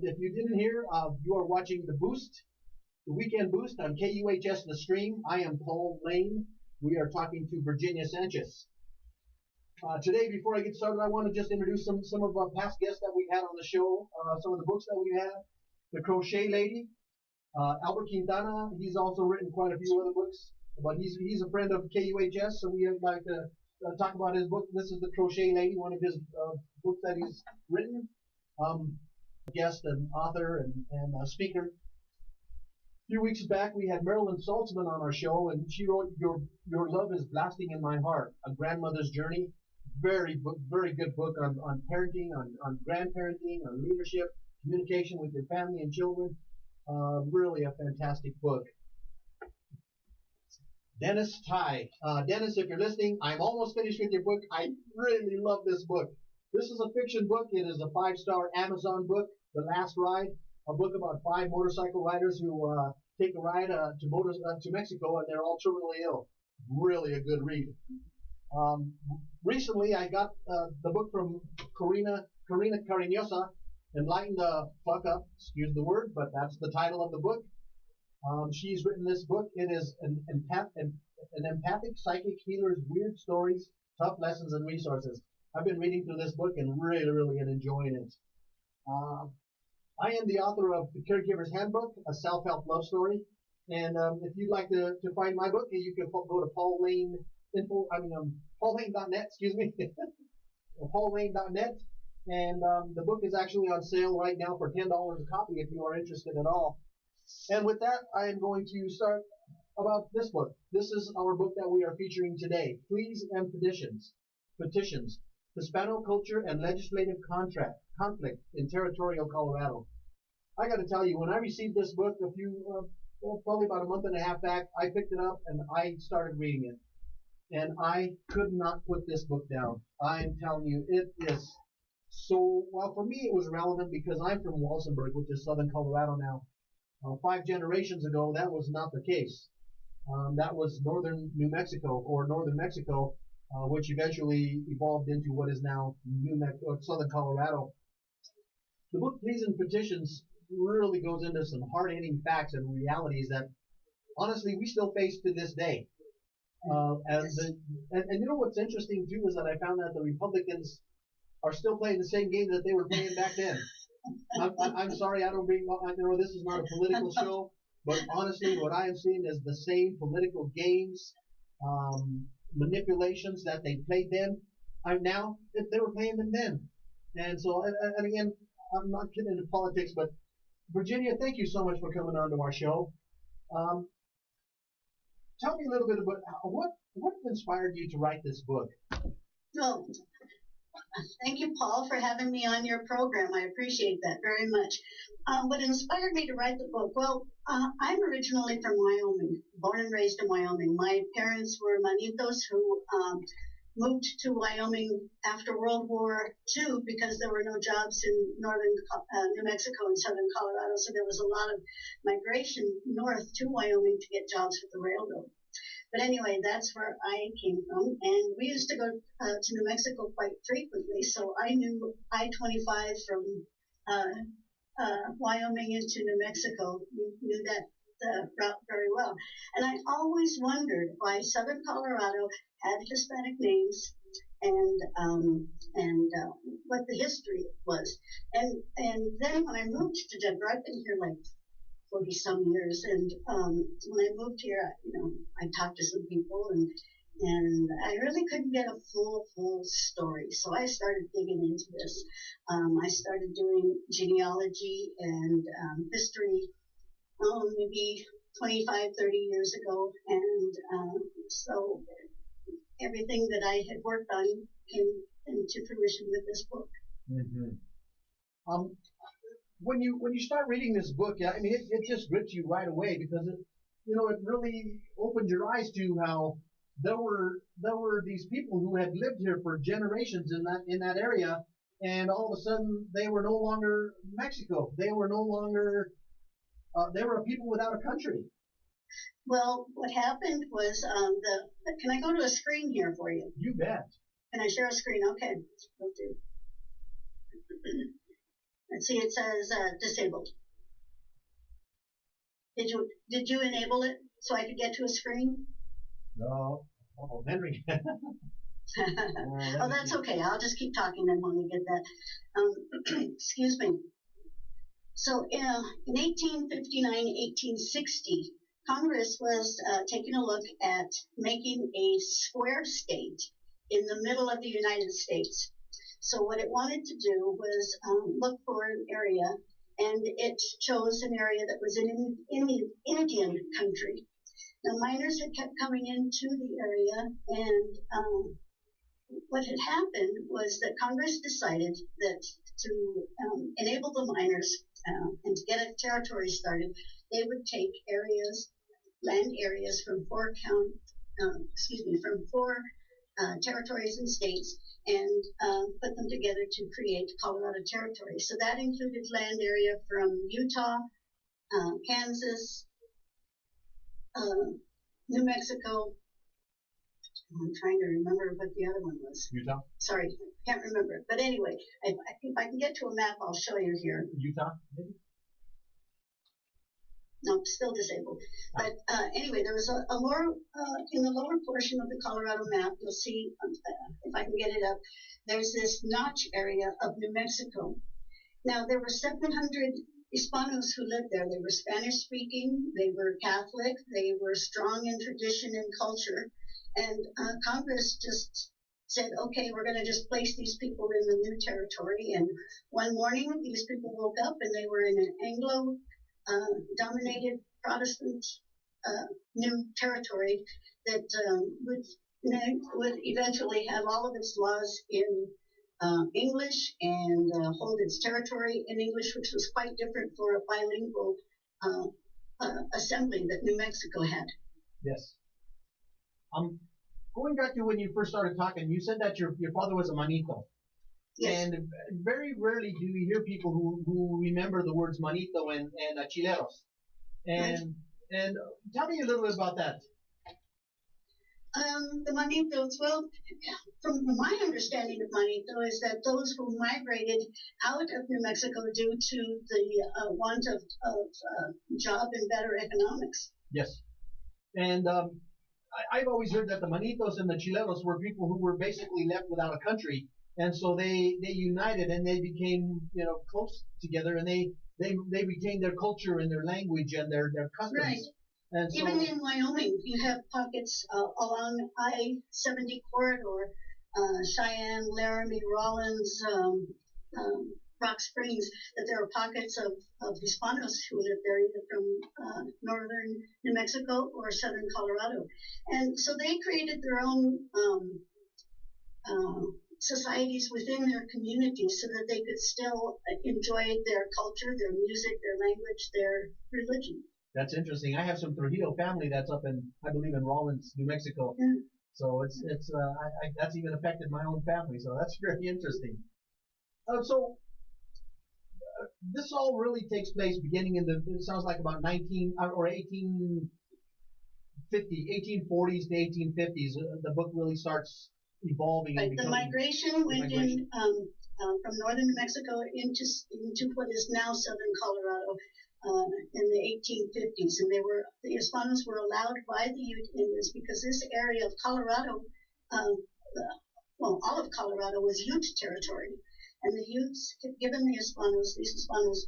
If you didn't hear, you are watching the Boost, the Weekend Boost on KUHS The Stream. I am Paul Lane. We are talking to Virginia Sanchez. Today, before I get started, I want to just introduce some of our past guests that we've had on the show, some of the books that we've had. The Crochet Lady, Albert Quintana. He's also written quite a few other books, but he's a friend of KUHS, so we would like to talk about his book. This is The Crochet Lady, one of his books that he's written. Guest and author and speaker. A few weeks back, we had Marilyn Saltzman on our show, and she wrote Your Love is Blasting in My Heart, A Grandmother's Journey. Very good book on parenting, on grandparenting, on leadership, communication with your family and children. Really a fantastic book. Dennis Ty. Dennis, if you're listening, I'm almost finished with your book. I really love this book. This is a fiction book. It is a 5-star Amazon book, The Last Ride, a book about 5 motorcycle riders who take a ride to Mexico, and they're all terminally ill. Really a good read. Recently, I got the book from Corina Carinosa, Enlighten the Fuck Up, excuse the word, but that's the title of the book. She's written this book. It is an empathic psychic healer's weird stories, tough lessons, and resources. I've been reading through this book and really enjoying it. I am the author of The Caregiver's Handbook, a self-help love story. And if you'd like to find my book, you can go to paullane.net, excuse me, paullane.net. And the book is actually on sale right now for $10 a copy if you are interested at all. And with that, I am going to start about this book. This is our book that we are featuring today, Pleas and Petitions. Hispano Culture and Legislative Conflict in Territorial Colorado. I got to tell you, when I received this book probably about a month and a half back, I picked it up and I started reading it. And I could not put this book down. I'm telling you, it is so, well, for me it was relevant because I'm from Walsenburg, which is southern Colorado now. 5 generations ago, that was not the case. That was northern New Mexico, or northern Mexico, which eventually evolved into what is now southern Colorado. The book Pleas and Petitions really goes into some hard-hitting facts and realities that, honestly, we still face to this day. And you know what's interesting, too, is that I found that the Republicans are still playing the same game that they were playing back then. I'm sorry, I know this is not a political show, but honestly, what I am seeing is the same political games, manipulations that they played then. They were playing them then. And so, and again, I'm not getting into politics, but Virginia, thank you so much for coming on to our show. Tell me a little bit about what inspired you to write this book. Well, thank you, Paul, for having me on your program. I appreciate that very much. What inspired me to write the book? Well, I'm originally from Wyoming, born and raised in Wyoming. My parents were Manitos who moved to Wyoming after World War II because there were no jobs in northern New Mexico and southern Colorado, so there was a lot of migration north to Wyoming to get jobs with the railroad. But anyway, that's where I came from, and we used to go to New Mexico quite frequently, so I knew I-25 from Wyoming into New Mexico. We knew that route very well. And I always wondered why southern Colorado had Hispanic names and what the history was. And then when I moved to Denver, I've been here like 40-some years, and when I moved here, I talked to some people, and I really couldn't get a full story. So I started digging into this. I started doing genealogy and history maybe 25, 30 years ago, and so everything that I had worked on came into fruition with this book. Mm-hmm. When you start reading this book, I mean, it just grips you right away because it really opened your eyes to how there were these people who had lived here for generations in that area, and all of a sudden they were no longer Mexico. They were no longer they were a people without a country. Well, what happened was can I go to a screen here for you? You bet. Can I share a screen? Okay, will do. Let's see, it says disabled. Did you enable it so I could get to a screen? No. Oh, Henry. Oh, that's okay. I'll just keep talking then when we get that. Excuse me. So in 1859, 1860, Congress was taking a look at making a square state in the middle of the United States. So what it wanted to do was look for an area, and it chose an area that was in Indian country. Now, miners had kept coming into the area, and what had happened was that Congress decided that to enable the miners and to get a territory started, they would take land areas from four territories and states, and put them together to create Colorado Territory. So that included land area from Utah, Kansas, New Mexico. I'm trying to remember what the other one was. Utah? Sorry, can't remember. But anyway, if I can get to a map, I'll show you here. Utah, maybe? No, still disabled. But anyway, there was a lower, in the lower portion of the Colorado map, you'll see, if I can get it up, there's this notch area of New Mexico. Now, there were 700 Hispanos who lived there. They were Spanish speaking, they were Catholic, they were strong in tradition and culture. And Congress just said, okay, we're going to just place these people in the new territory. And one morning, these people woke up and they were in an Anglo-dominated Protestant new territory that would eventually have all of its laws in English and hold its territory in English, which was quite different for a bilingual assembly that New Mexico had. Yes. Going back to when you first started talking, you said that your father was a manito. Yes. And very rarely do you hear people who remember the words manito and chileros. And tell me a little bit about that. The manitos, well, from my understanding of manito is that those who migrated out of New Mexico due to the want of job and better economics. Yes. And I've always heard that the manitos and the chileros were people who were basically left without a country, and so they united and they became close together, and they retained their culture and their language and their customs. Right. And so, even in Wyoming, you have pockets along I-70 corridor, Cheyenne, Laramie, Rawlins, Rock Springs, that there are pockets of Hispanos who live there, either from northern New Mexico or southern Colorado. And so they created their own societies within their communities so that they could still enjoy their culture, their music, their language, their religion. That's interesting. I have some Trujillo family that's up in, I believe, in Rawlins, New Mexico. Yeah. So that's even affected my own family. So that's very interesting. So this all really takes place beginning in it sounds like about 1840s to 1850s. The book really starts evolving. Right. The migration went in from northern New Mexico into what is now southern Colorado in the 1850s, and the Hispanos were allowed by the Ute Indians because this area of Colorado, all of Colorado was Ute territory. And the Utes had given these Hispanos,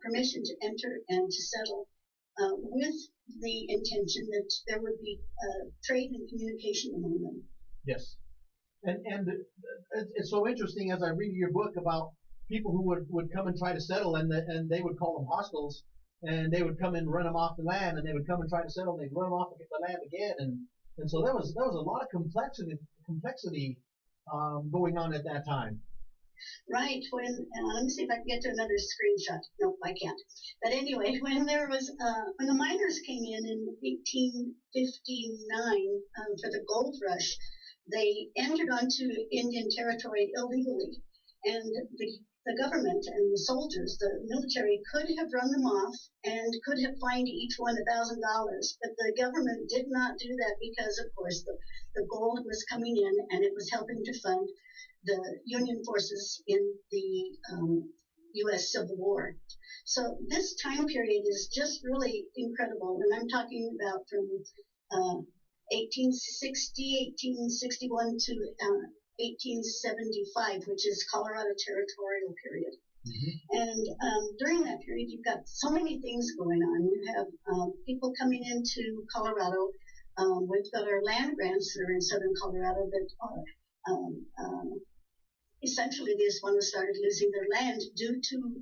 permission to enter and to settle with the intention that there would be trade and communication among them. Yes. And it's so interesting as I read your book about people who would come and try to settle, and they would call them hostiles, and they would come and run them off the land, and they would come and try to settle, and they'd run them off the land again. And so there was a lot of complexity going on at that time. Right. When let me see if I can get to another screenshot. Nope, I can't. But anyway, when the miners came in 1859 for the gold rush, they entered onto Indian territory illegally, and the government and the soldiers, the military, could have run them off and could have fined each one $1,000, but the government did not do that because, of course, the gold was coming in and it was helping to fund the Union forces in the U.S. Civil War. So this time period is just really incredible, and I'm talking about from 1860, 1861 to 1875, which is Colorado Territorial period. Mm-hmm. And during that period, you've got so many things going on. You have people coming into Colorado. We've got our land grants that are in southern Colorado that are essentially the Hispanos started losing their land due to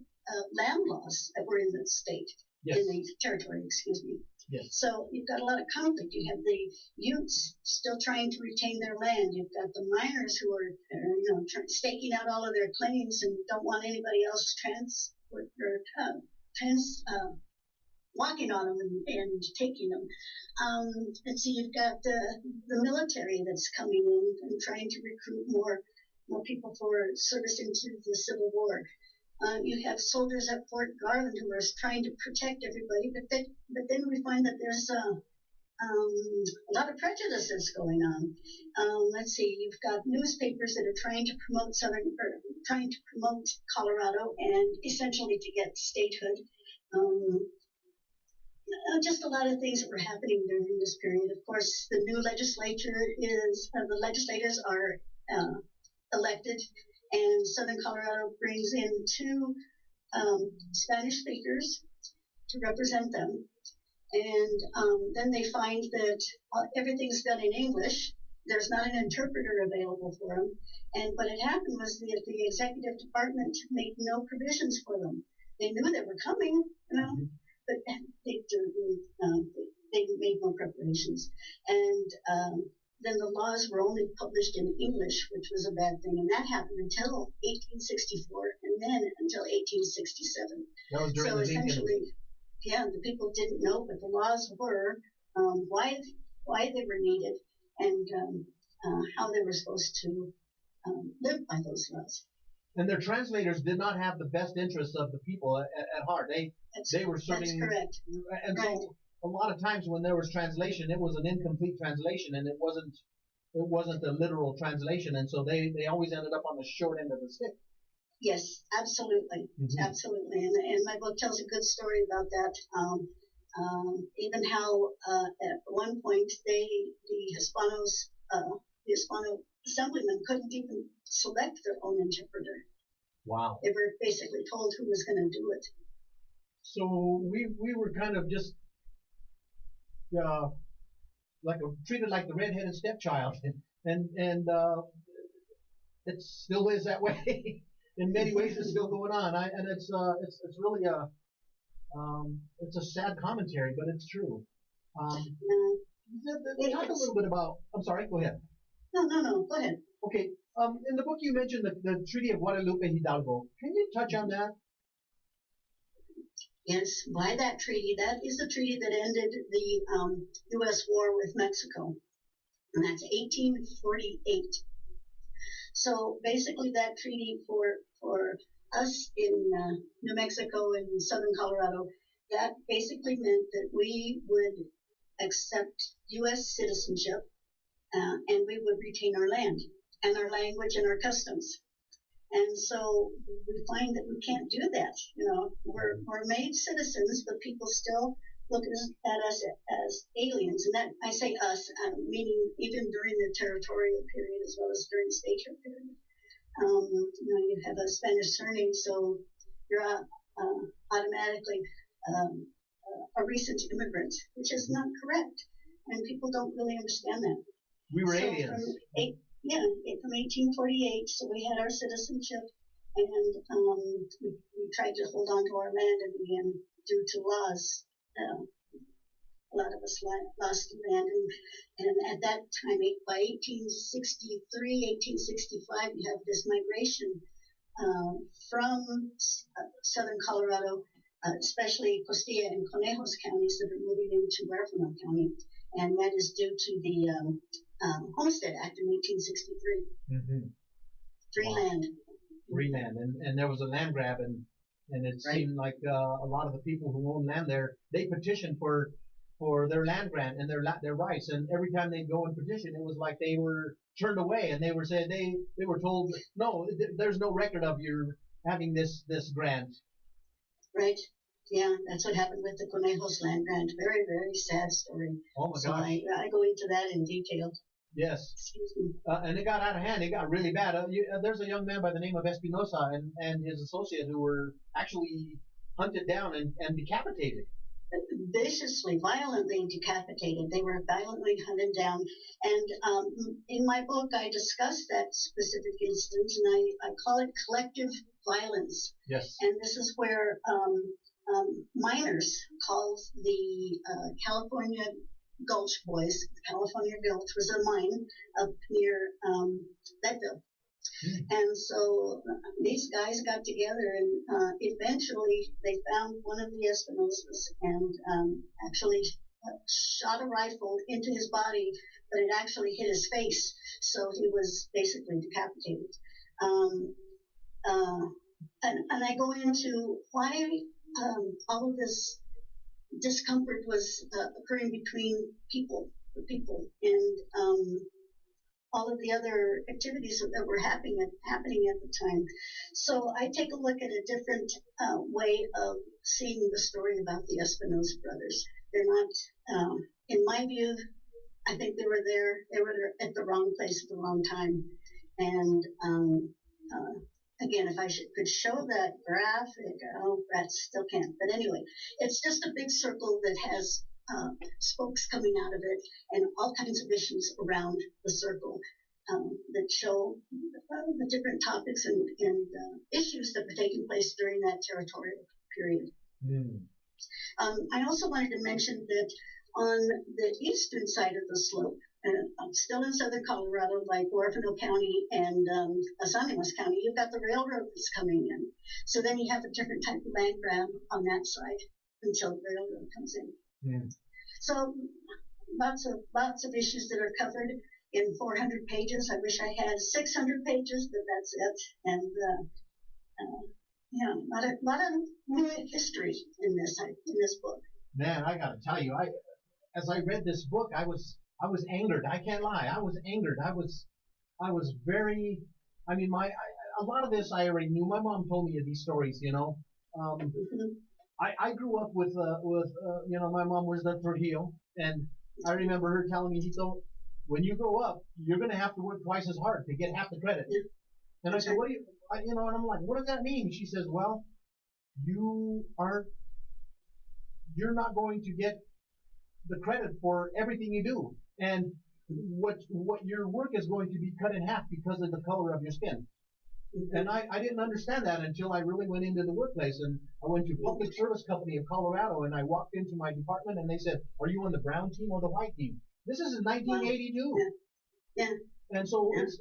land laws that were in the state, yes. In the territory, excuse me. Yes. So you've got a lot of conflict. You have the Utes still trying to retain their land. You've got the miners who are staking out all of their claims and don't want anybody else walking on them and taking them. And so you've got the military that's coming in and trying to recruit more people for service into the Civil War. You have soldiers at Fort Garland who are trying to protect everybody, but then we find that there's a lot of prejudice that's going on. Let's see, you've got newspapers that are trying to promote Colorado and essentially to get statehood. Just a lot of things that were happening during this period. Of course, the new legislature the legislators are elected, and southern Colorado brings in two Spanish speakers to represent them. And then they find that everything's done in English. There's not an interpreter available for them. And what had happened was that the executive department made no provisions for them. They knew they were coming, but they made no preparations. And then the laws were only published in English, which was a bad thing. And that happened until 1864 and then until 1867. That was during so essentially, the people didn't know what the laws were, why they were needed, and how they were supposed to live by those laws. And their translators did not have the best interests of the people at heart. They were serving. That's correct. And right. So a lot of times when there was translation, it was an incomplete translation, and it wasn't a literal translation, and so they always ended up on the short end of the stick. Yes, absolutely, absolutely. And my book tells a good story about that. Even how at one point the Hispano assemblymen couldn't even select their own interpreter. Wow. They were basically told who was going to do it. So we were kind of just treated like the redheaded stepchild, and it still is that way. In many ways, it's still going on. And it's really it's a sad commentary, but it's true. Talk a little bit about. I'm sorry. Go ahead. No. Go ahead. Okay. In the book, you mentioned the Treaty of Guadalupe Hidalgo. Can you touch on that? Yes, by that treaty. That is the treaty that ended the U.S. war with Mexico, and that's 1848. So basically, that treaty for us in New Mexico and southern Colorado, that basically meant that we would accept U.S. citizenship, and we would retain our land and our language and our customs. And so we find that we can't do that. We're made citizens, but people still look at us as aliens. And that I say us, meaning even during the territorial period as well as during the statehood period. You have a Spanish surname, so you're automatically a recent immigrant, which is not correct. And people don't really understand that. We were aliens. From 1848, so we had our citizenship, and we tried to hold on to our land, and again, due to laws, a lot of us lost land, and at that time, by 1863, 1865, you have this migration from southern Colorado, especially Costilla and Conejos counties that are moving into Huérfano County, and that is due to the Homestead Act in 1863. Free land. Free land, and there was a land grab, and it seemed like a lot of the people who own land there, they petitioned for their land grant and their rights, and every time they'd go and petition, it was like they were turned away, and they were said they were told, no, there's no record of your having this grant. Right. Yeah, that's what happened with the Conejos land grant. Very, very sad story. Oh my So gosh. I go into that in detail. Yes. Excuse me. And it got out of hand. It got really bad. There's a young man by the name of Espinosa and his associate who were actually hunted down and decapitated. Viciously, violently decapitated. They were violently hunted down. And in my book, I discuss that specific instance, and I call it collective violence. Yes. And this is where miners called the California Gulch Boys. California Gulch was a mine up near Leadville. And so these guys got together, and eventually they found one of the Espinosas and actually shot a rifle into his body, but it actually hit his face, so he was basically decapitated. And I go into why all of this discomfort was occurring between the people, and all of the other activities that were happening at the time. So I take a look at a different way of seeing the story about the Espinosa brothers. They're not, in my view, I think they were at the wrong place at the wrong time. And again, if I could show that graphic, that still can't. But anyway, it's just a big circle that has spokes coming out of it, and all kinds of issues around the circle that show the different topics and issues that were taking place during that territorial period. I also wanted to mention that on the eastern side of the slope, still in southern Colorado, like Huerfano County and Las Animas County, you've got the railroad that's coming in. So then you have a different type of land grab on that side until the railroad comes in. So lots of issues that are covered in 400 pages. I wish I had 600 pages, but that's it. And a lot of new history in this book. Man, I got to tell you, as I read this book, I was angered. I can't lie. I was angered. I was very. I mean, a lot of this I already knew. My mom told me these stories. I grew up with my mom was the Trujillo, and I remember her telling me, when you grow up, you're going to have to work twice as hard to get half the credit. And I said, what do you, and I'm like, what does that mean? She says, well, you're not going to get the credit for everything you do, and what your work is going to be cut in half because of the color of your skin. And I didn't understand that until I really went into the workplace, and I went to Public Service Company of Colorado, and I walked into my department, and they said, "Are you on the brown team or the white team?" This is in 1982. Yeah. And so it's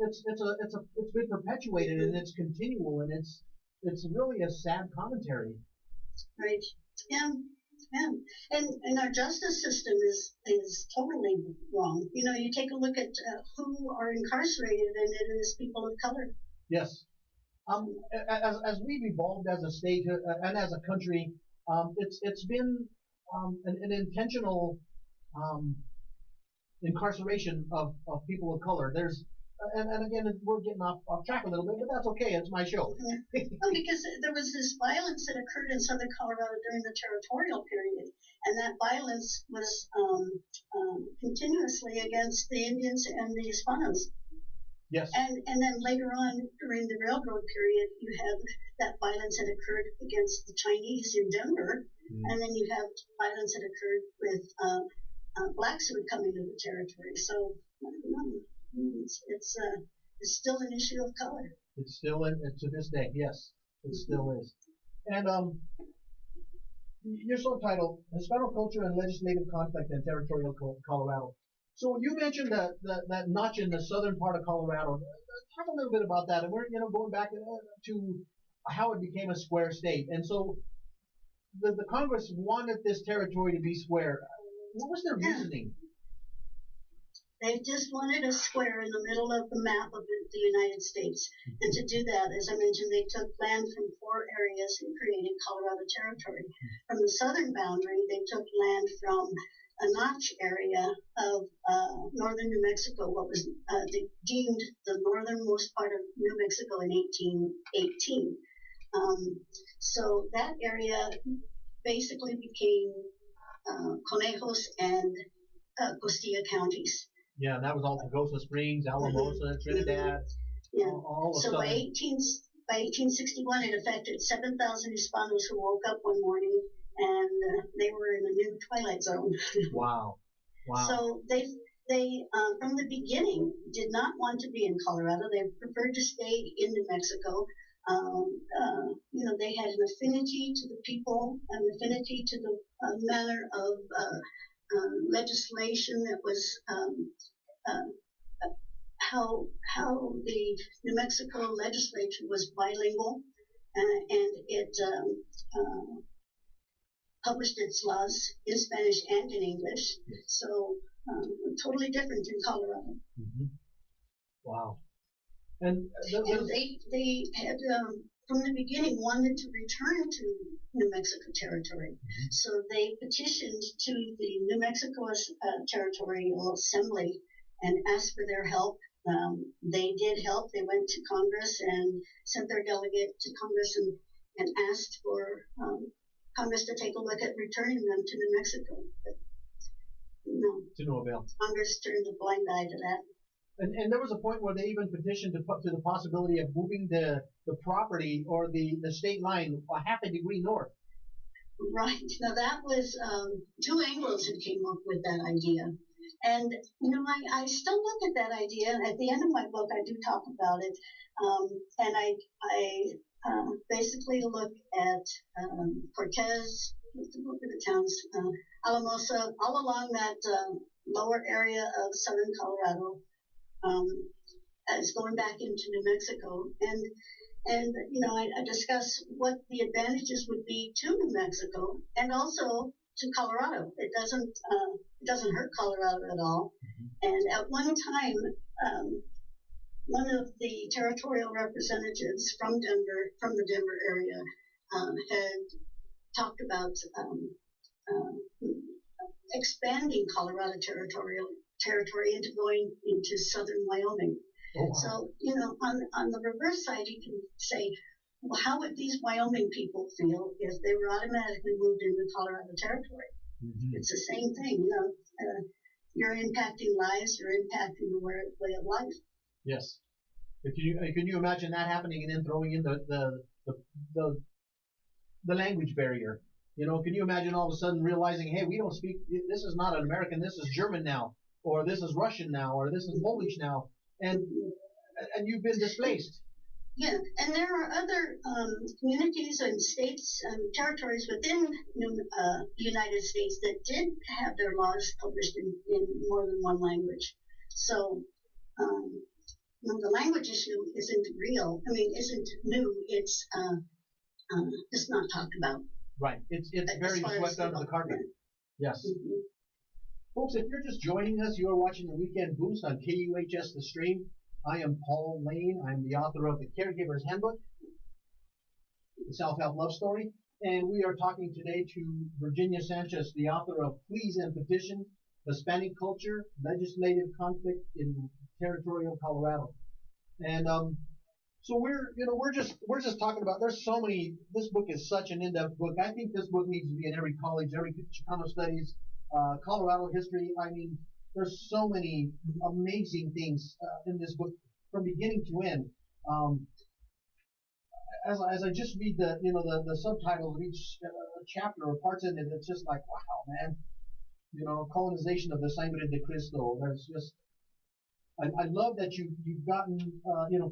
been perpetuated, and it's continual, and it's really a sad commentary. Right. Yeah. Yeah. And our justice system is totally wrong. You take a look at who are incarcerated, and it is people of color. Yes. As we've evolved as a state and as a country, it's been an intentional incarceration of people of color. There's and again, we're getting off track a little bit, but that's okay. It's my show. Because there was this violence that occurred in southern Colorado during the territorial period, and that violence was continuously against the Indians and the Hispanos. Yes. And then later on, during the railroad period, you have that violence that occurred against the Chinese in Denver, and then you have violence that occurred with blacks who would come into the territory. So it's still an issue of color. It's still to this day. Yes, it still is. And your subtitle: Hispanic Culture and Legislative Conflict in Territorial Colorado. So you mentioned that notch in the southern part of Colorado. Talk a little bit about that. And we're going back to how it became a square state. And so the Congress wanted this territory to be square. What was their reasoning? They just wanted a square in the middle of the map of the United States. And to do that, as I mentioned, they took land from 4 areas and created Colorado Territory. From the southern boundary, they took land from a notch area of northern New Mexico, what was deemed the northernmost part of New Mexico in 1818. So that area basically became Conejos and Costilla counties. Yeah, and that was all Pagosa Springs, Alamosa, Trinidad, Yeah. all of So by 1861, it affected 7,000 Hispanos who woke up one morning and they were in a new twilight zone. Wow. Wow. So they from the beginning did not want to be in Colorado. They preferred to stay in New Mexico. They had an affinity to the people, an affinity to the manner of legislation that was how the New Mexico legislature was bilingual, and it published its laws in Spanish and in English. Yes. So totally different in Colorado. Mm-hmm. Wow. And they had from the beginning wanted to return to New Mexico territory. Mm-hmm. So they petitioned to the New Mexico Territorial Assembly and asked for their help. They did help. They went to Congress and sent their delegate to Congress and asked for Congress to take a look at returning them to New Mexico. But, to no avail. Congress turned a blind eye to that. And there was a point where they even petitioned to the possibility of moving the property or the state line a half a degree north. Right. Now that was two Anglos who came up with that idea. And, I still look at that idea. And at the end of my book, I do talk about it. And I basically look at Cortez, look at the towns, Alamosa, all along that lower area of southern Colorado, as going back into New Mexico. And I discuss what the advantages would be to New Mexico and also to Colorado. It doesn't hurt Colorado at all. Mm-hmm. And at one time, one of the territorial representatives from the Denver area, had talked about expanding Colorado territory into going into southern Wyoming. Oh, wow. So, on the reverse side, you can say, well, how would these Wyoming people feel if they were automatically moved into Colorado territory? Mm-hmm. It's the same thing, you're impacting lives, you're impacting the way of life. Yes. Can you imagine that happening and then throwing in the language barrier? Can you imagine all of a sudden realizing, hey, we don't speak, this is not an American, this is German now, or this is Russian now, or this is Polish now, and you've been displaced. Yeah, and there are other communities and states and territories within the United States that did have their laws published in more than one language. So the language issue isn't isn't new. It's just not talked about. Right. It's very swept under the carpet. Yes. Mm-hmm. Folks, if you're just joining us, you are watching the Weekend Boost on KUHS The Stream. I am Paul Lane. I'm the author of The Caregiver's Handbook, the Self-Help Love Story. And we are talking today to Virginia Sanchez, the author of Pleas and Petition, Hispanic Culture, Legislative Conflict in Territorial Colorado. And so we're just talking about, there's so many, this book is such an in-depth book. I think this book needs to be in every college, every Chicano Studies, Colorado history. There's so many amazing things in this book from beginning to end. As I just read the subtitles of each chapter or parts in it, it's just like, wow, man. Colonization of the Sangre de Cristo. There's just, I love that you've gotten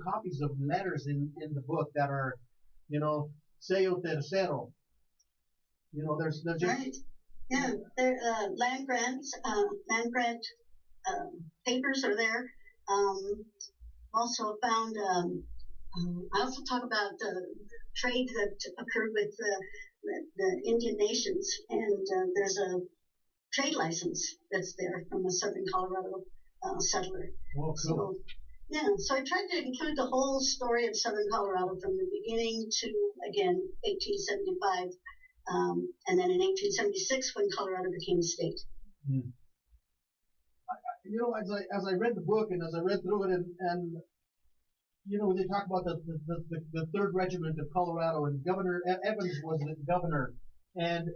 copies of letters in the book that are, sello tercero. There's just, right. Yeah, there land grant papers are there. Also found. I also talk about trade that occurred with the Indian nations, and there's a trade license that's there from a southern Colorado settler. Oh, cool. So I tried to include the whole story of southern Colorado from the beginning to, again, 1875. And then in 1876 when Colorado became a state. Mm. As I read the book and as I read through it, and they talk about the Third Regiment of Colorado, and Governor Evans was the governor. And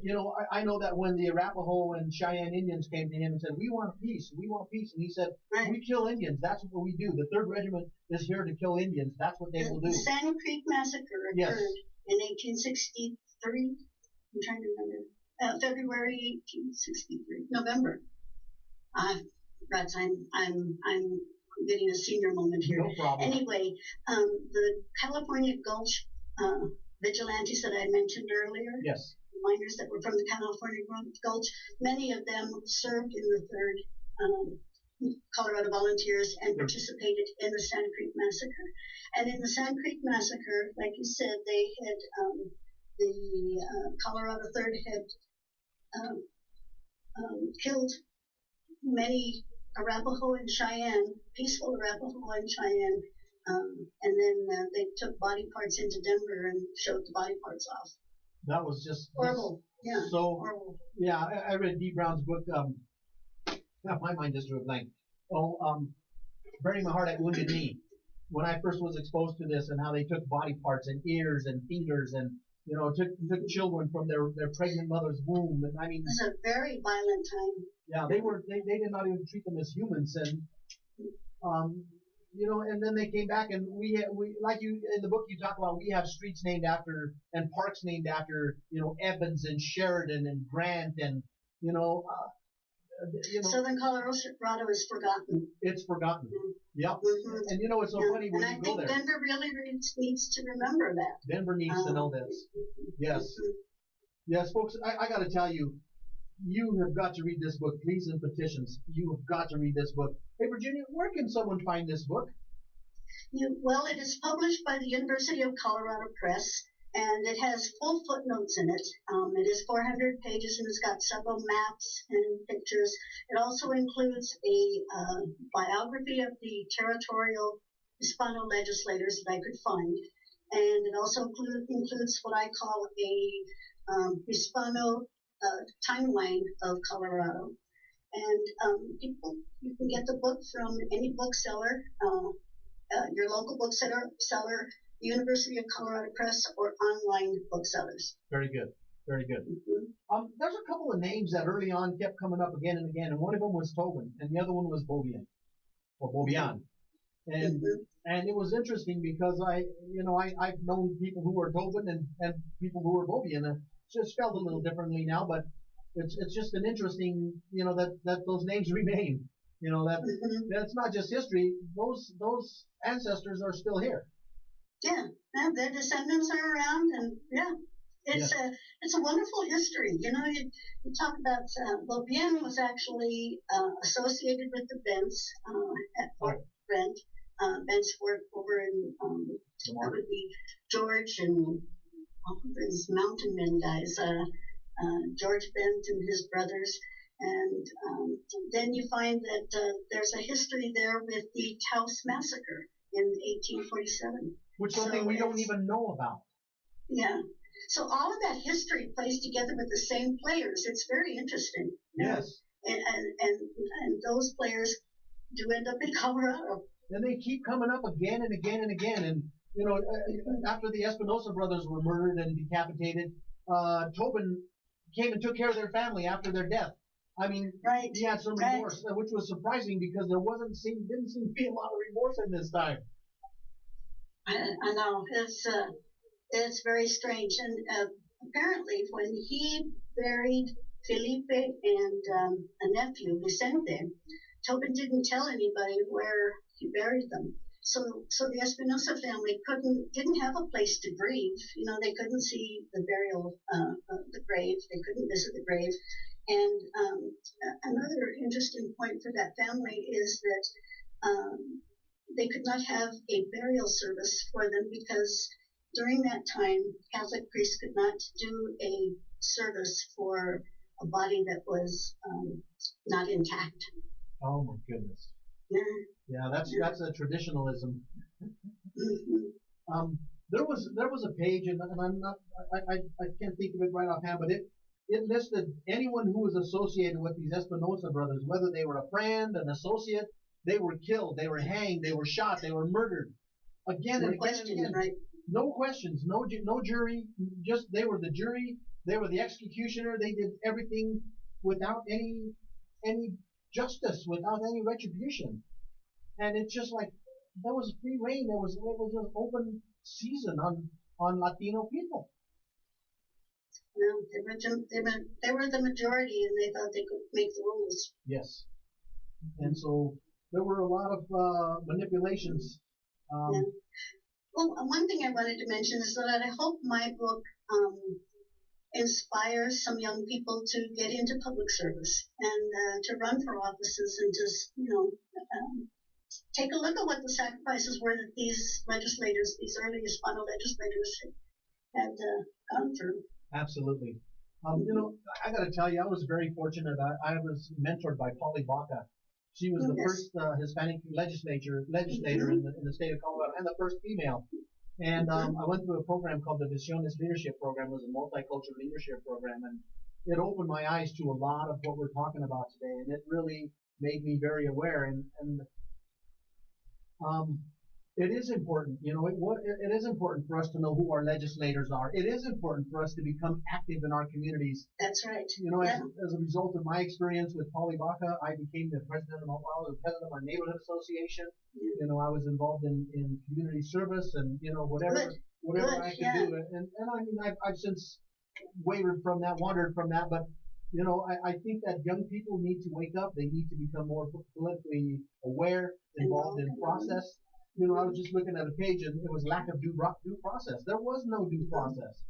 I know that when the Arapaho and Cheyenne Indians came to him and said, "We want peace, we want peace," and he said, Right. "We kill Indians. That's what we do. The Third Regiment is here to kill Indians. That's what they will do." The Sand Creek Massacre occurred in 1863. I'm trying to remember. February 1863, November. Rats, I'm getting a senior moment here. No problem. Anyway, the California Gulch vigilantes that I mentioned earlier. Yes. Miners that were from the California Gulch. Many of them served in the Third Colorado Volunteers and participated in the Sand Creek Massacre. And in the Sand Creek Massacre, like you said, they had the Colorado Third had killed many Arapaho and Cheyenne, peaceful Arapaho and Cheyenne, and then they took body parts into Denver and showed the body parts off. That was just horrible. Yeah. So horrible. Yeah, I read Dee Brown's book. My mind just drew a blank. Burying My Heart at Wounded Knee. When I first was exposed to this, and how they took body parts and ears and fingers, and took children from their pregnant mother's womb. And I mean, it was a very violent time. Yeah, they did not even treat them as humans, and and then they came back, and we like you in the book you talk about, we have streets named after and parks named after Evans and Sheridan and Grant, and Southern Colorado is forgotten. It's forgotten. Mm-hmm. Yep. Mm-hmm. And it's so funny when you go there. And I think Denver really needs to remember that. Denver needs to know this. Yes. Mm-hmm. Yes, folks, I got to tell you, you have got to read this book. Pleas and Petitions. You have got to read this book. Hey, Virginia, where can someone find this book? Well, it is published by the University of Colorado Press, and it has full footnotes in it. It is 400 pages, and it's got several maps and pictures. It also includes a biography of the territorial Hispano legislators that I could find, and it also includes what I call a Hispano timeline of Colorado. And you can get the book from any bookseller, your local bookseller, the University of Colorado Press, or online booksellers. Very good. Very good. Mm-hmm. There's a couple of names that early on kept coming up again and again, and one of them was Tobin, and the other one was Bobian, or Bobian. And and it was interesting because I've known people who were Tobin and people who were Bobian. It's just spelled a little differently now, but it's just an interesting, that those names remain. That's not just history. Those ancestors are still here. Yeah, their descendants are around, and it's a wonderful history. You talk about Bobian was actually associated with the Bents at Fort Brent. Bent's Fort over in that would be George and all of these mountain men guys. George Bent and his brothers, and then you find that there's a history there with the Taos Massacre in 1847. Which is something we don't even know about. Yeah. So all of that history plays together with the same players. It's very interesting. Yes. And those players do end up in Colorado. And they keep coming up again and again and again. And, after the Espinosa brothers were murdered and decapitated, Tobin came and took care of their family after their death. I mean, he had some remorse, which was surprising because there didn't seem to be a lot of remorse in this time. I know, it's very strange, and apparently when he buried Felipe and a nephew, Vicente, Tobin didn't tell anybody where he buried them. So the Espinosa family didn't have a place to grieve. They couldn't see the burial, the grave. They couldn't visit the grave. And another interesting point for that family is that they could not have a burial service for them because during that time, Catholic priests could not do a service for a body that was not intact. Oh my goodness. Yeah, that's a traditionalism. Mm-hmm. There was a page, and I'm not, I can't think of it right offhand, but it listed anyone who was associated with these Espinosa brothers, whether they were a friend, an associate, they were killed, they were hanged, they were shot, they were murdered. again No and again and question, again. right? No questions, no jury. Just they were the jury. They were the executioner. They did everything without any justice, without any retribution. And it's just like there was free reign. It was an open season on Latino people. No, they were the majority, and they thought they could make the rules. Yes. And so there were a lot of manipulations. Yeah. Well, one thing I wanted to mention is that I hope my book inspires some young people to get into public service and to run for offices and just, take a look at what the sacrifices were that these legislators, these early Hispano legislators, had gone through. Absolutely. I got to tell you, I was very fortunate. I was mentored by Polly Baca. She was the first Hispanic legislator in the state of Colorado, and the first female. And I went through a program called the Visiones Leadership Program. It was a multicultural leadership program, and it opened my eyes to a lot of what we're talking about today, and it really made me very aware. And it is important, it is important for us to know who our legislators are. It is important for us to become active in our communities. That's right. As a result of my experience with Polly Baca, I became the president of my neighborhood association. I was involved in community service and, whatever I could do. And I mean, I've since wandered from that, but I think that young people need to wake up. They need to become more politically aware, involved in process. I was just looking at a page and it was lack of due process. There was no due process.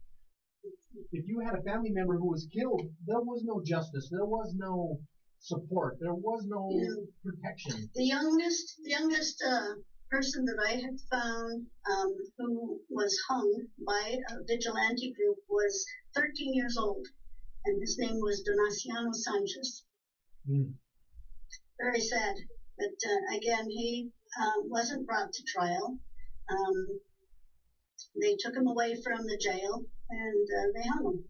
If you had a family member who was killed, there was no justice. There was no support. There was no protection. The youngest person that I had found who was hung by a vigilante group was 13 years old, and his name was Donaciano Sanchez. Very sad, but again, he wasn't brought to trial. They took him away from the jail and they hung him.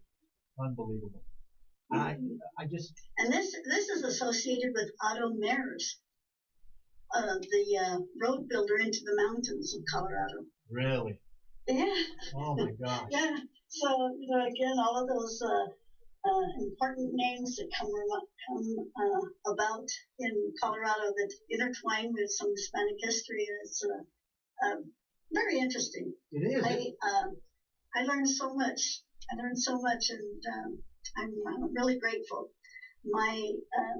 Unbelievable. I just. And this is associated with Otto Mears, the road builder into the mountains of Colorado. Really? Yeah. Oh my gosh. Yeah. So again, all of those important names that come about in Colorado that intertwine with some Hispanic history is very interesting. It is. I learned so much. And I'm really grateful. My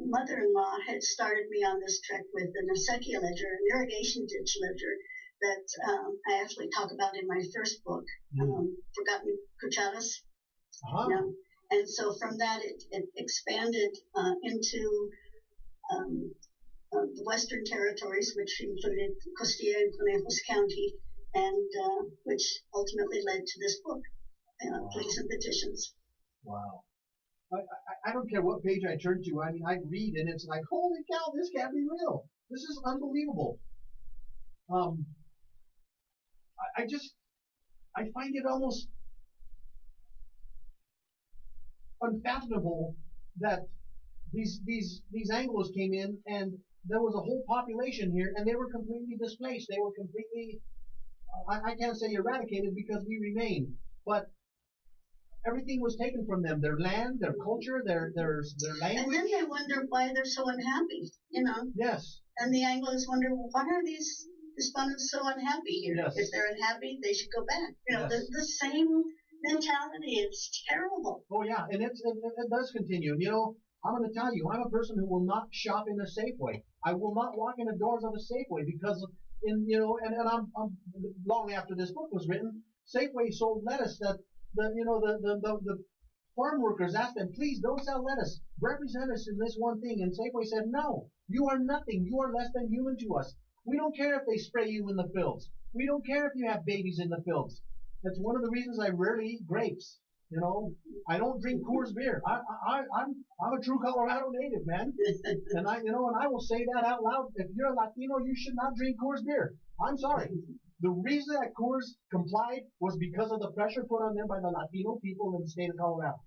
mother-in-law had started me on this trek with an acequia ledger, an irrigation ditch ledger that I actually talk about in my first book, Forgotten Cucharas. And so from that, it expanded into the Western Territories, which included Costilla and Conejos County, and which ultimately led to this book, Pleas and Petitions. Wow. I don't care what page I turn to. I mean, I read and it's like, holy cow, this can't be real. This is unbelievable. I find it almost unfathomable that these Anglos came in and there was a whole population here and they were completely displaced. They were completely, I can't say eradicated because we remain, but everything was taken from them, their land, their culture, their language. And then they wonder why they're so unhappy, Yes. And the Anglos wonder, well, why are these Hispanos so unhappy here? Yes. If they're unhappy, they should go back. Yes. The same mentality. It's terrible. Oh yeah, and it does continue. I'm going to tell you, I'm a person who will not shop in a Safeway. I will not walk in the doors of a Safeway because and I'm long after this book was written, Safeway sold lettuce that the farm workers asked them, please don't sell lettuce. Represent us in this one thing. And Safeway said, no, you are nothing. You are less than human to us. We don't care if they spray you in the fields. We don't care if you have babies in the fields. That's one of the reasons I rarely eat grapes. I don't drink Coors beer. I'm a true Colorado native, man. And I will say that out loud. If you're a Latino, you should not drink Coors beer. I'm sorry. The reason that Coors complied was because of the pressure put on them by the Latino people in the state of Colorado.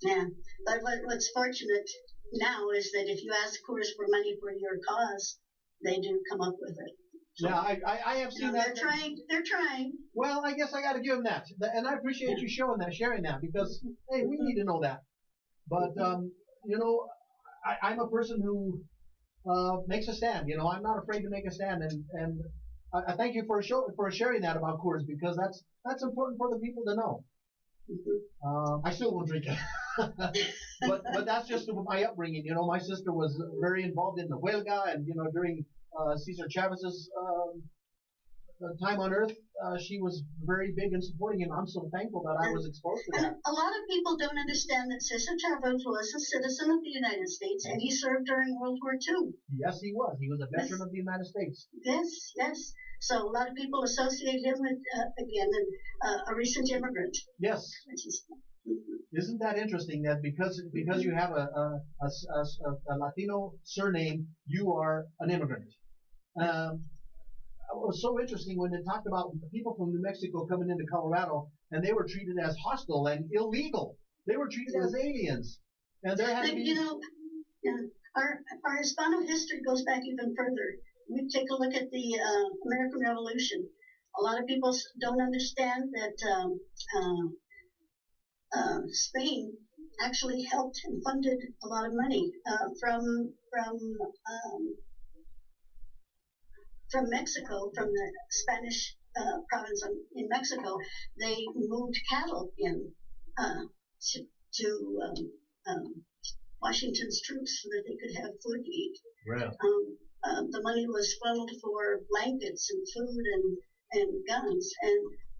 Yeah, but what's fortunate now is that if you ask Coors for money for your cause, they do come up with it. So, yeah, I have seen that. They're trying. Well, I guess I got to give them that, and I appreciate you sharing that, because hey, we need to know that. But I'm a person who makes a stand. I'm not afraid to make a stand, and I thank you for sharing that about Coors, because that's important for the people to know. I still won't drink it, but that's just my upbringing. My sister was very involved in the huelga, and during Cesar Chavez's time on Earth, she was very big in supporting him. I'm so thankful that I was exposed to that. And a lot of people don't understand that Cesar Chavez was a citizen of the United States, and he served during World War II. Yes, he was. He was a veteran of the United States. Yes, yes. So a lot of people associate him with, again, a recent immigrant. Yes. Isn't that interesting that because you have a Latino surname, you are an immigrant? It was so interesting when they talked about people from New Mexico coming into Colorado, and they were treated as hostile and illegal. They were treated as aliens, and there had to be. Our Hispano history goes back even further. We take a look at the American Revolution. A lot of people don't understand that Spain actually helped and funded a lot of money from Mexico, from the Spanish province in Mexico. They moved cattle in to Washington's troops so that they could have food to eat. Right. The money was funneled for blankets and food and guns,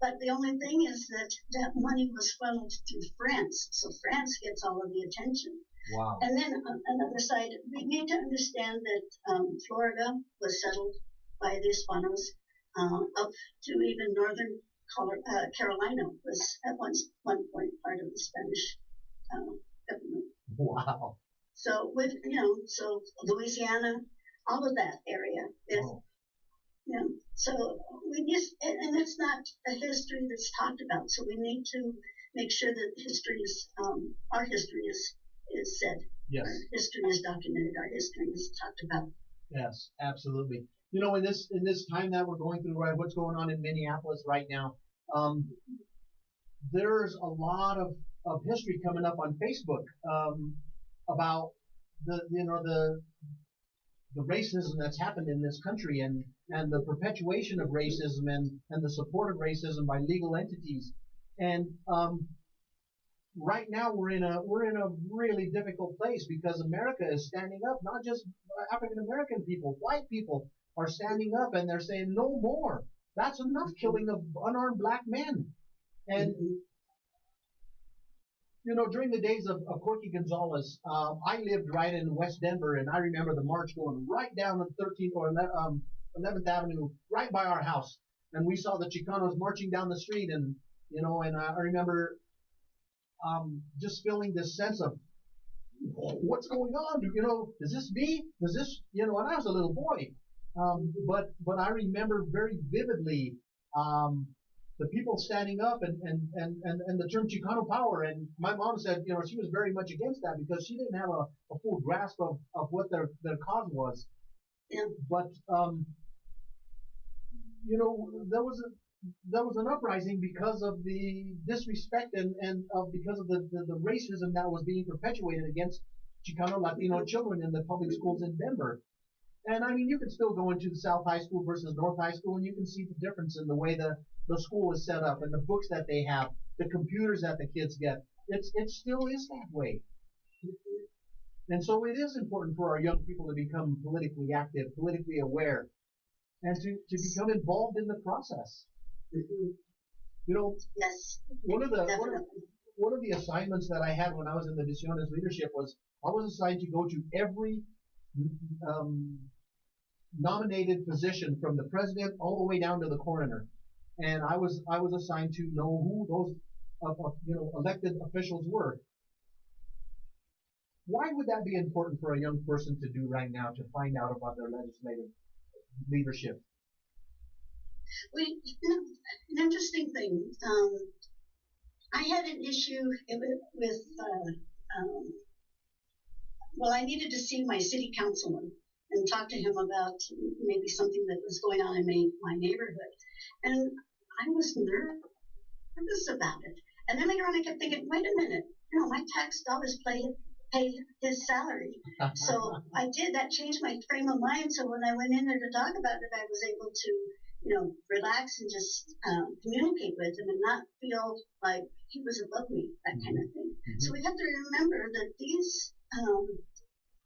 but the only thing is that money was funneled through France, so France gets all of the attention. Wow. And then on another side, we need to understand that Florida was settled by the Hispanos up to even northern Carolina was at one point part of the Spanish government. Wow. So so Louisiana, all of that area is, so we just, and it's not a history that's talked about. So we need to make sure that history is, our history is said. Yes. Our history is documented. Our history is talked about. Yes, absolutely. In this time that we're going through, right, what's going on in Minneapolis right now, there's a lot of history coming up on Facebook about the racism that's happened in this country, and the perpetuation of racism, and the support of racism by legal entities. And right now we're in a really difficult place, because America is standing up. Not just African American people, white people are standing up, and they're saying no more. That's enough killing of unarmed black men. And during the days of Corky Gonzalez, I lived right in West Denver, and I remember the march going right down the 13th or 11th Avenue, right by our house, and we saw the Chicanos marching down the street, and I remember just feeling this sense of what's going on? Is this me? Does this, and I was a little boy, but I remember very vividly the people standing up and the term Chicano power. And my mom said, she was very much against that, because she didn't have a full grasp of what their cause was. Yeah. But there was an uprising because of the disrespect and because of the racism that was being perpetuated against Chicano Latino children in the public schools in Denver. And I mean, you can still go into the South High School versus North High School, and you can see the difference in the way the school is set up, and the books that they have, the computers that the kids get. It still is that way. And so it is important for our young people to become politically active, politically aware, and to become involved in the process. Yes. One of the assignments that I had when I was in the Visiones leadership was I was assigned to go to every nominated position, from the president all the way down to the coroner, and I was assigned to know who those elected officials were. Why would that be important for a young person to do right now, to find out about their legislative leadership? An interesting thing. I had an issue with I needed to see my city councilman, and talk to him about maybe something that was going on in my neighborhood. And I was nervous about it. And then later on, I kept thinking, wait a minute, my tax dollars pay his salary. So I did. That changed my frame of mind. So when I went in there to talk about it, I was able to, relax and just communicate with him and not feel like he was above me, that kind of thing. Mm-hmm. So we have to remember that these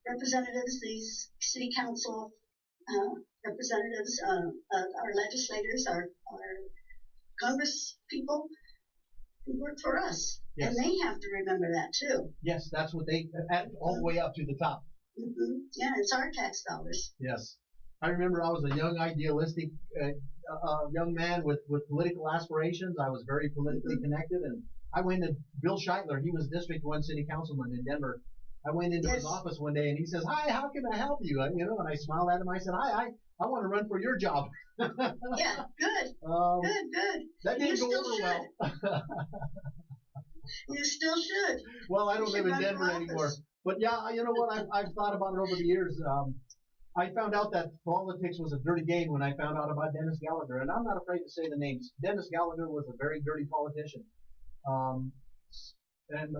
representatives, these city council representatives, our legislators, our Congress people who work for us. Yes. And they have to remember that too. Yes, that's what they, all the way up to the top. Mm-hmm. Yeah, it's our tax dollars. Yes. I remember I was a young, idealistic young man with political aspirations. I was very politically connected, and I went to Bill Scheitler. He was District 1 city councilman in Denver. I went into his office one day, and he says, "Hi, how can I help you?" And I smiled at him. I said, "Hi, I want to run for your job." Yeah, good. Good. That didn't go over well. You still should. Well, I don't live in Denver anymore. But yeah, you know what? I've thought about it over the years. I found out that politics was a dirty game when I found out about Dennis Gallagher, and I'm not afraid to say the names. Dennis Gallagher was a very dirty politician. And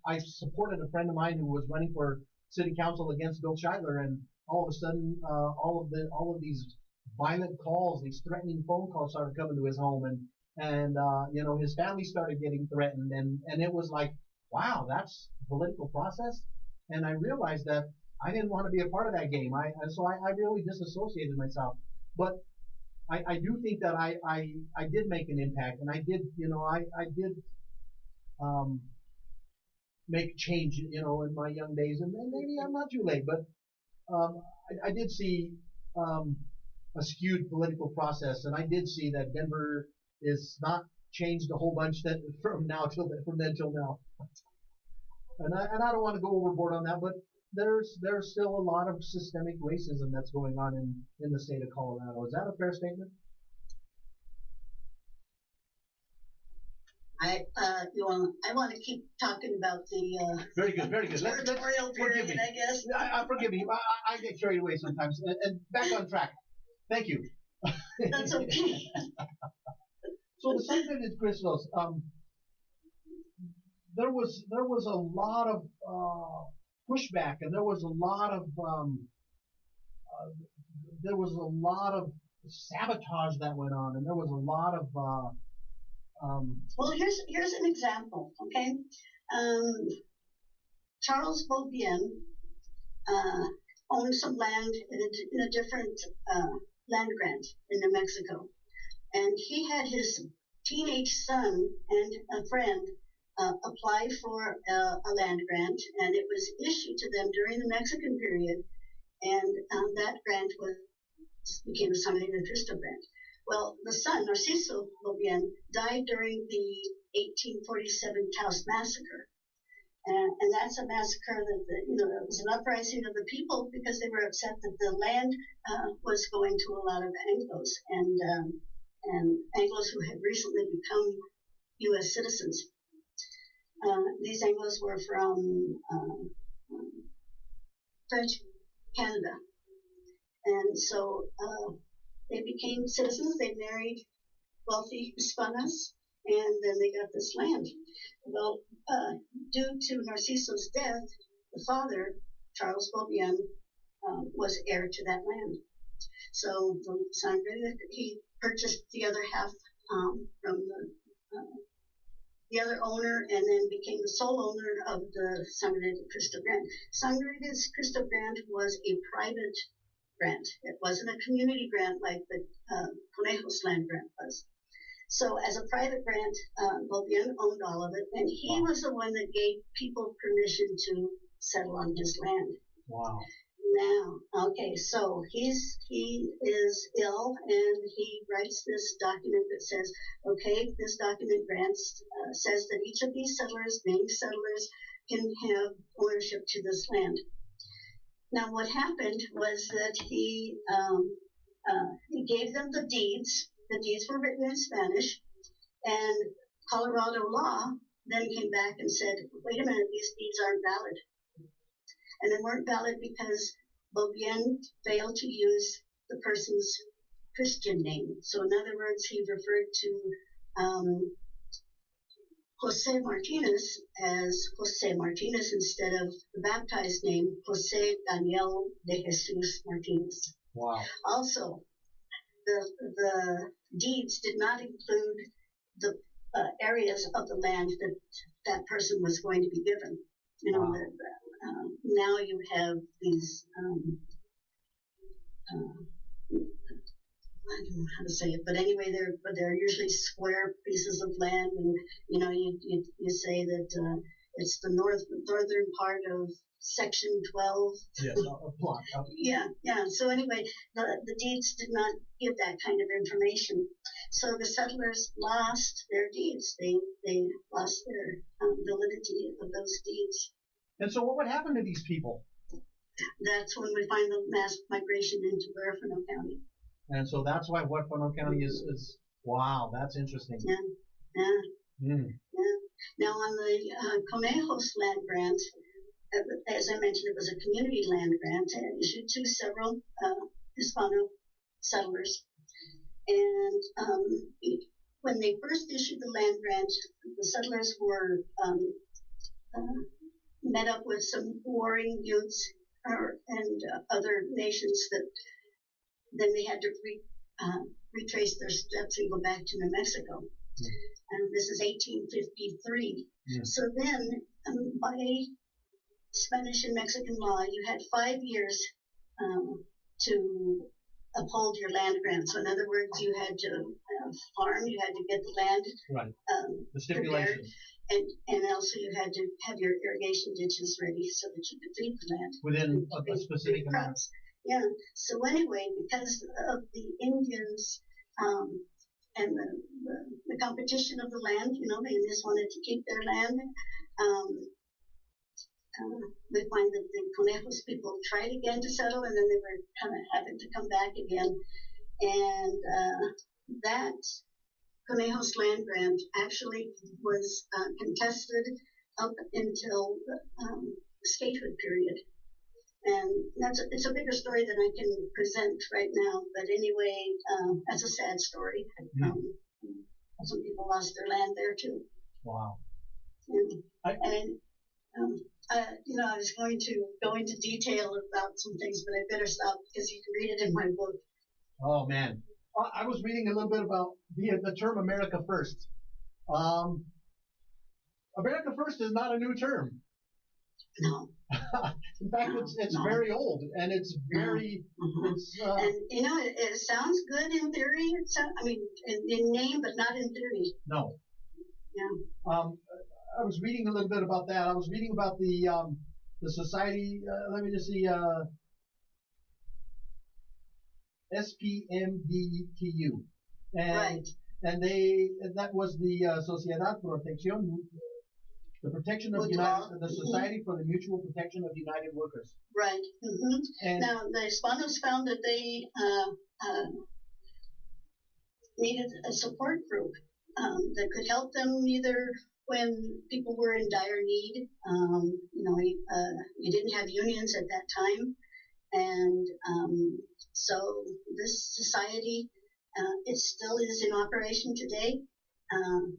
I supported a friend of mine who was running for city council against Bill Scheitler, and all of a sudden, all of these violent calls, these threatening phone calls started coming to his home, and his family started getting threatened, and it was like, wow, that's political process. And I realized that I didn't want to be a part of that game. So I really disassociated myself. But I do think that I did make an impact, and I did make change, in my young days, and maybe I'm not too late, but I did see a skewed political process, and I did see that Denver is not changed a whole bunch from then till now. And I don't want to go overboard on that, but there's still a lot of systemic racism that's going on in the state of Colorado. Is that a fair statement? I want to keep talking about the very good. territorial period, I guess. Forgive me. I get carried away sometimes. And back on track. Thank you. That's okay. So the San Fernando Crystals, there was a lot of pushback, and there was a lot of sabotage that went on, and there was a lot of well, here's an example, okay? Charles Beaubien owned some land in a different land grant in New Mexico, and he had his teenage son and a friend apply for a land grant, and it was issued to them during the Mexican period, and that grant became the San Bernardino Cristo grant. Well, the son, Narciso Beaubien, died during the 1847 Taos Massacre. And that's a massacre that, it was an uprising of the people because they were upset that the land was going to a lot of Anglos and Anglos who had recently become U.S. citizens. These Anglos were from French Canada. And so they became citizens. They married wealthy Hispanas, and then they got this land. Well, due to Narciso's death, the father, Charles Beaubien, was heir to that land. So he purchased the other half from the other owner, and then became the sole owner of the San Bernardino Cristo Grant. San Bernardino Cristo Grant was a private grant. It wasn't a community grant like the Conejos land grant was. So as a private grant, Beaubien owned all of it, and he was the one that gave people permission to settle on his land. Wow. Now, okay, so he is ill, and he writes this document that says, okay, this document says that each of these settlers, named settlers, can have ownership to this land. Now, what happened was that he gave them the deeds. The deeds were written in Spanish, and Colorado law then came back and said, wait a minute, these deeds aren't valid. And they weren't valid because Beaubien failed to use the person's Christian name. So in other words, he referred to Jose Martinez as Jose Martinez instead of the baptized name Jose Daniel de Jesus Martinez. Wow. Also, the deeds did not include the areas of the land that person was going to be given. You know, wow. Now you have these I don't know how to say it, but anyway, they're usually square pieces of land, and you know, you say that it's the northern part of Section 12. Yes, a plot. Yeah. So anyway, the deeds did not give that kind of information, so the settlers lost their deeds. They lost their validity of those deeds. And so, what would happen to these people? That's when we find the mass migration into Huerfano County. And so that's why Huerfano County is wow, that's interesting. Yeah. Now on the Conejos land grant, as I mentioned, it was a community land grant issued to several Hispano settlers. And when they first issued the land grant, the settlers were met up with some warring Utes and other nations that then they had to retrace their steps and go back to New Mexico. And this is 1853. So then, by Spanish and Mexican law, you had 5 years to uphold your land grant. So in other words, you had to farm, you had to get the land the stipulations. And also you had to have your irrigation ditches ready so that you could feed the land. Within a specific amount. Yeah. So anyway, because of the Indians and the competition of the land, you know, the Indians wanted to keep their land. We find that the Conejos people tried again to settle, and then they were kind of having to come back again. And that Conejos land grant actually was contested up until the statehood period. And it's a bigger story than I can present right now. But anyway, that's a sad story. Some people lost their land there too. Wow. You know, I was going to go into detail about some things, but I better stop because you can read it in my book. Oh man, I was reading a little bit about the term America First. America First is not a new term. No. In fact, it's very old, and it's very and you know, it sounds good in theory. I mean, in name, but not in theory. No. Yeah. I was reading a little bit about that. I was reading about the society. Let me just see. SPMDTU, and that was the Sociedad Protección. The protection of the Society for the Mutual Protection of United Workers. Right. And now the Hispanos found that they needed a support group that could help them either when people were in dire need. You know, you didn't have unions at that time, and so this society it still is in operation today. And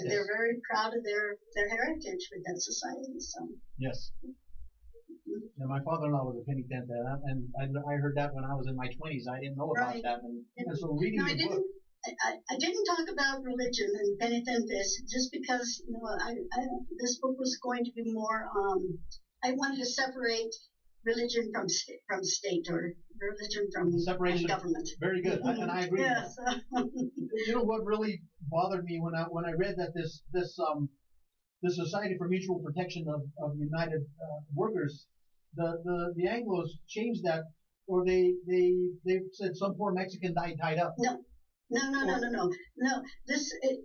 they're very proud of their heritage with that society. So yes. Yeah, my father-in-law was a penitente, and I heard that when I was in my 20s. I didn't know about that, and so reading the book. I didn't talk about religion and penitentes just because you know this book was going to be more. I wanted to separate religion from state or religion from separation government. Very good, and I agree. Yes. With that. You know what really bothered me when I read that this Society for Mutual Protection of United Workers, the Anglos changed that, or they said some poor Mexican died tied up. No.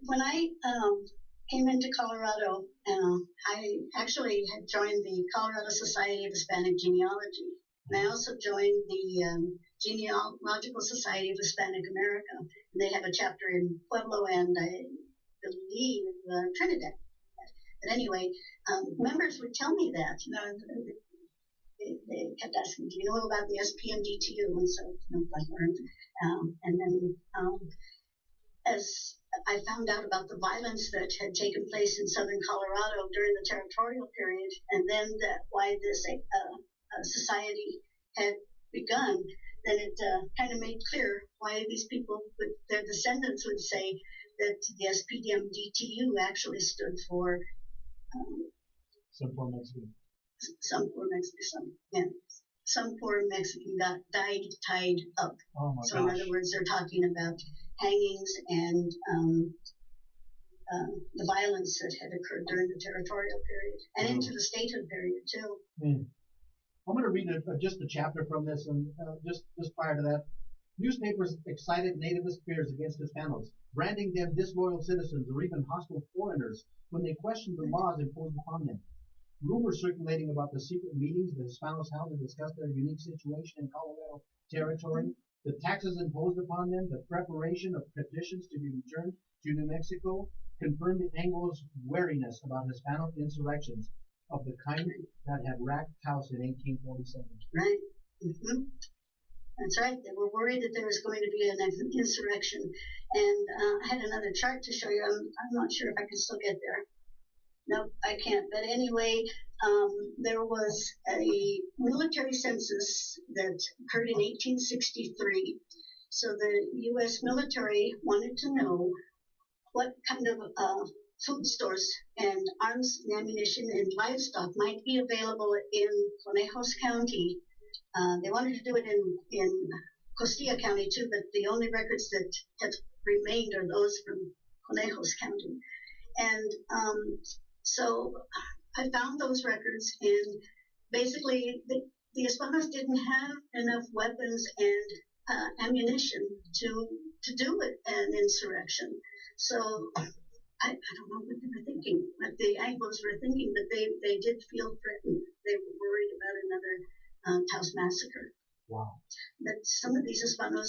When I came into Colorado, I actually had joined the Colorado Society of Hispanic Genealogy, and I also joined the Genealogical Society of Hispanic America. And they have a chapter in Pueblo and I believe Trinidad. But anyway, members would tell me that, you know, they kept asking, do you know about the SPMDTU? And so, I learned. And then as I found out about the violence that had taken place in southern Colorado during the territorial period, and then why this society had begun, then it kind of made clear why these people, their descendants, would say that the SPMDTU actually stood for some poor Mexican. Some poor Mexican died tied up. Oh my so gosh. In other words, they're talking about hangings and the violence that had occurred during the territorial period and into the statehood period too. I'm going to read just a chapter from this, and just prior to that, newspapers excited nativist fears against Hispanos, branding them disloyal citizens or even hostile foreigners when they questioned the laws imposed upon them. Rumors circulating about the secret meetings the Hispanos held to discuss their unique situation in Colorado territory, the taxes imposed upon them, the preparation of petitions to be returned to New Mexico, confirmed the Anglos' wariness about Hispano insurrections of the kind that had racked Taos in 1847. Right. Mm-hmm. That's right. They were worried that there was going to be an insurrection. And I had another chart to show you. I'm not sure if I can still get there. Nope, I can't. But anyway, there was a military census that occurred in 1863. So the U.S. military wanted to know what kind of food stores and arms and ammunition and livestock might be available in Conejos County. They wanted to do it in Costilla County too, but the only records that have remained are those from Conejos County. And so I found those records, and basically the Hispanos didn't have enough weapons and ammunition to do an insurrection. So I don't know what they were thinking, what the Anglos were thinking, but they did feel threatened. They were worried about another Taos massacre. Wow. But some of these Hispanos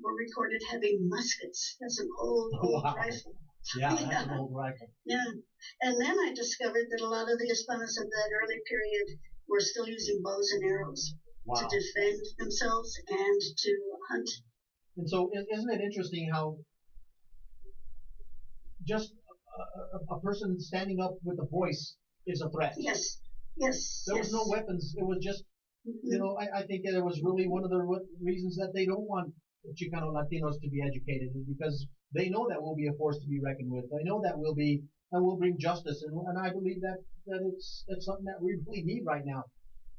were recorded having muskets. That's an old rifle. Yeah, that's an old rifle. Yeah. And then I discovered that a lot of the Hispanos of that early period were still using bows and arrows to defend themselves and to hunt. And so isn't it interesting how just a person standing up with a voice is a threat? Yes. There was no weapons. It was just, I think that it was really one of the reasons that they don't want Chicano Latinos to be educated is because they know that we'll be a force to be reckoned with. They know that we'll bring justice, and I believe that it's something that we really need right now.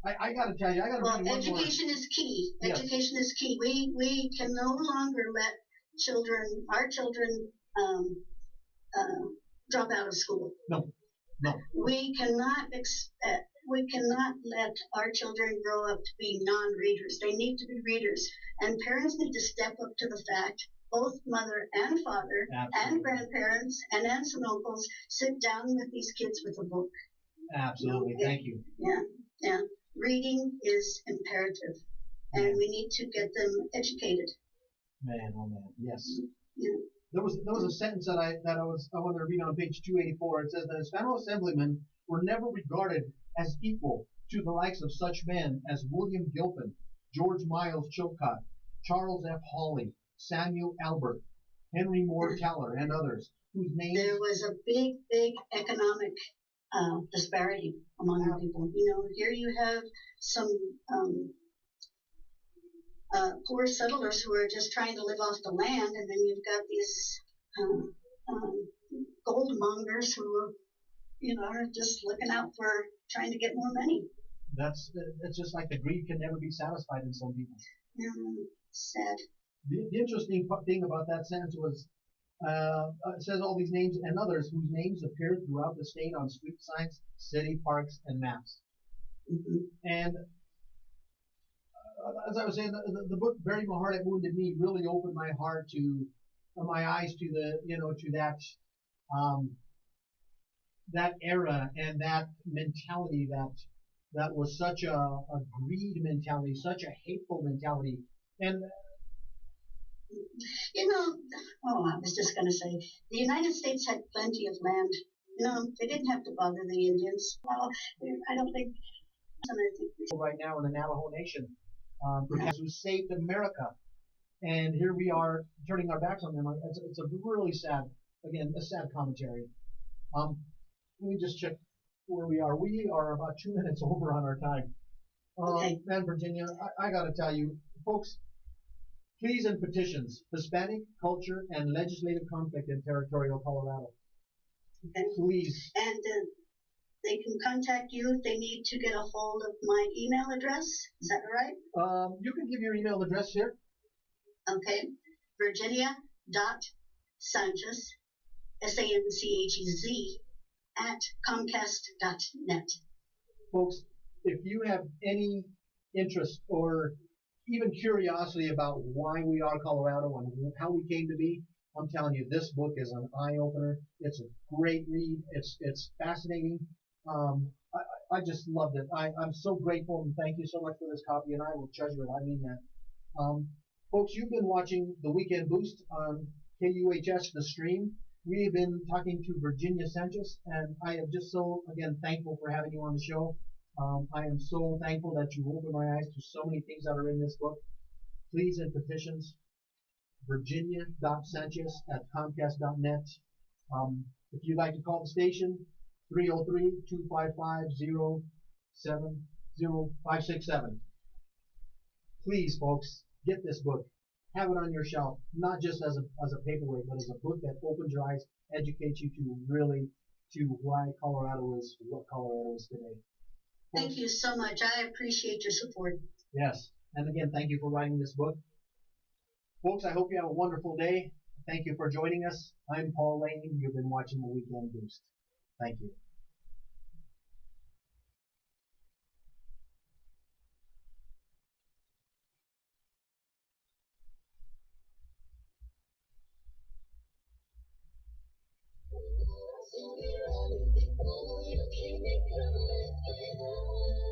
I got to tell you, education is key. Yes. Education is key. We can no longer let our children drop out of school. No. We cannot let our children grow up to be non-readers. They need to be readers, and parents need to step up to the fact. Both mother and father and grandparents and aunts and uncles sit down with these kids with a book. Absolutely. Thank you. Yeah. Reading is imperative, and we need to get them educated. Man, oh man, yes. Yeah. There was a sentence that I wanted to read on page 284. It says the Hispano assemblymen were never regarded as equal to the likes of such men as William Gilpin, George Miles Chilcott, Charles F. Hawley, Samuel Albert, Henry Moore Teller, and others, whose names... There was a big economic disparity among the people. Here you have some poor settlers who are just trying to live off the land, and then you've got these gold mongers who are just looking out for trying to get more money. It's just like the greed can never be satisfied in some people. Sad. The interesting thing about that sentence was it says all these names and others whose names appeared throughout the state on street signs, city parks, and maps. Mm-hmm. And as I was saying, the book "Buried My Heart at Wounded Knee" really opened my heart to my eyes to to that era and that mentality that was such a greed mentality, such a hateful mentality. And I was just going to say, the United States had plenty of land. They didn't have to bother the Indians. Well, I don't think, and I think right now in the Navajo Nation, who saved America. And here we are turning our backs on them. It's a really sad, again, a sad commentary. Let me just check where we are. We are about 2 minutes over on our time. Okay. And Virginia, I got to tell you, folks, pleas and petitions, Hispanic culture and legislative conflict in territorial Colorado. Okay. Please. And they can contact you if they need to get a hold of my email address. Is that right? You can give your email address here. Okay. Virginia.Sanchez, Sanchez, at Comcast.net. Folks, if you have any interest or even curiosity about why we are Colorado and how we came to be, I'm telling you, this book is an eye-opener. It's a great read. It's fascinating. I just loved it. I'm so grateful and thank you so much for this copy, and I will treasure it. I mean that. Folks, you've been watching the Weekend Boost on KUHS, the stream. We have been talking to Virginia Sanchez, and I am just so, again, thankful for having you on the show. I am so thankful that you opened my eyes to so many things that are in this book. Please and petitions, Virginia.Sanchez at Comcast.net. If you'd like to call the station, 303-255-0567. Please, folks, get this book. Have it on your shelf, not just as a paperweight, but as a book that opens your eyes, educates you to why Colorado is what Colorado is today. Thank you so much. I appreciate your support. Yes. And again, thank you for writing this book. Folks, I hope you have a wonderful day. Thank you for joining us. I'm Paul Lane. You've been watching the Weekend Boost. Thank you.